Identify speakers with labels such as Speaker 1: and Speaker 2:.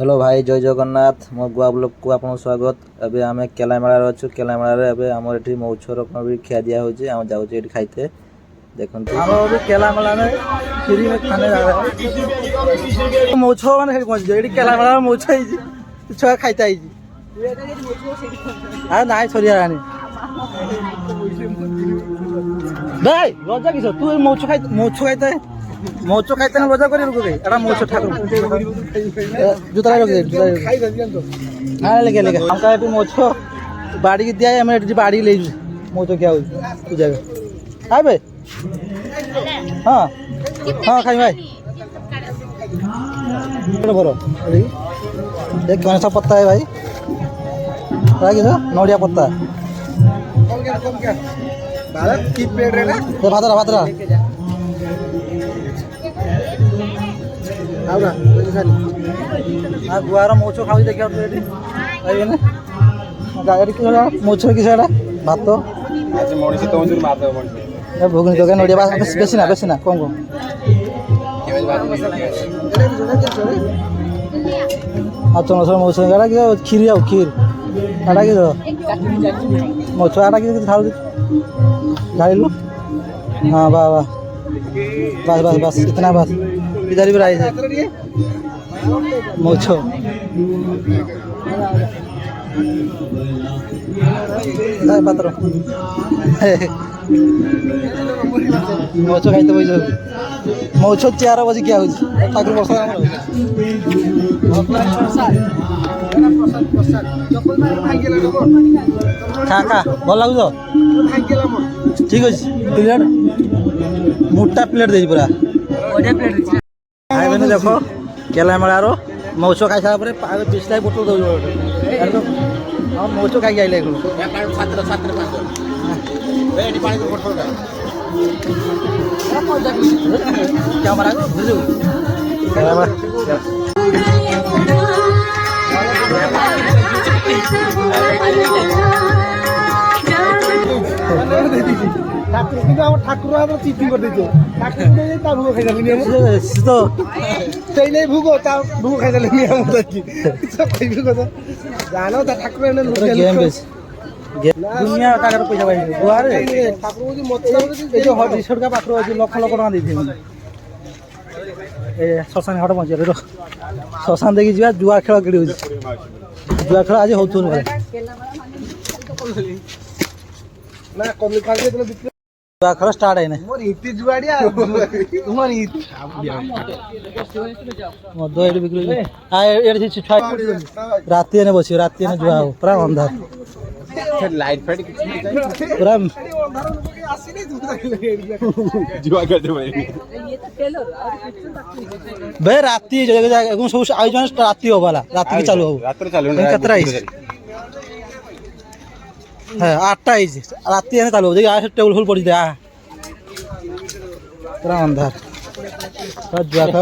Speaker 1: Hello भाई जय जगन्नाथ मो गुआ ब्लॉग को आपन स्वागत। अबे आमे केलामेला अच्छु केलामेला रे अबे हमर एठी मौछर को भी खिया दिया होचे। हम जाउ एठी खाइते देखन हम अभी केलामेला में फ्री में खाने जा रहे हैं। मौछो माने हेडी पहुंच एठी केलामेला में मौछो आइजी छुआ खाइते आइजी आ नाइ छोरिया रानी भाई लज्जा किस तू मौछो खाइते मौचो खाइते ना लज्जा करी रुको एटा मौचो ठाकुर जुता रख दे खाइ दे तो हां लेके हम का एटी मौचो बाड़ी के दिया हम एटी बाड़ी ले मौचो क्या हो तू जगह आ बे हां हां खाइ भाई बरो देख कौन सा पत्ता है भाई रागी ना नोडिया पत्ता कौन क्या भारत की पेड़ है ना ये भादरा आउरा आ गुआर मौछो खाऊ देखियो तो एटी आइबे ना गाड़ी की मौछो की सेडा भात आज मणिसी तो मंजूर मार दे मणिसी ए भोगनी तो नोडिया बास बेसी ना कम केबे बात आ तो नसर मौछो गाड़ा की खीर आउ खीर आटा की दो मौछो आटा की खाऊ गाड़ी लो हां वाह बस इतना बस इधर भी राइस है मौछो नहीं पत्रो मौछो खाइते बइजो मौछो 4 बजे क्या होई ठाकुर बसा खा भल लागु ठीक अछि प्लेट मोटा प्लेट दे पूरा बढ़िया प्लेट आइबे न देखो केलामेलार मौछो खाइ सारा परे पावे बिस्लाई बोतल दउ तो हम मौछो खाइ आइले को छात्र एडी पानी को बोतल का कैमरा को बुझु ठाकुर কিন্তু আমার ঠাকুর আমরা চিটিং করে দিছো ঠাকুর দিয়ে তা ভুগো খাই যাবি আমি তো সেই নাই ভুগো তা ভুগো খাই যাবি আমি আমরা কি সব কইবি কথা জানো তা ঠাকুর এনে গেম বেশ দুনিয়া টাকার পয়সা পাই দুয়ারে ঠাকুর যদি মত এই যে হট রিসোর্ট কা পাত্র আছে লক্ষ লক্ষ টাকা দিছি এই শ্মশান হট পৌঁছে রে শ্মশান দেখি যা জুয়া খেলা গড়ি হচ্ছে জুয়া খেলা আজ হউতো না কম কালকে দিলে जुआ खरा स्टार्ट है ना मोर इति जुआडिया तुम्हारी मदो एडी बिक्री आ एडी छुछा राती ने बसी राती ने जुआ पूरा अंधार लाइट फाइट पूरा अंधार लोग आसी नहीं जुआ कर दे भाई ये तो टेलर बे राती जगह जगह सब आयोजन राती होवाला राती के चालू हो रात चालू कतरा है 8टा राती है चालू देखिए आज टेबल फुल पड़ी पूरा अंधार जुआ खा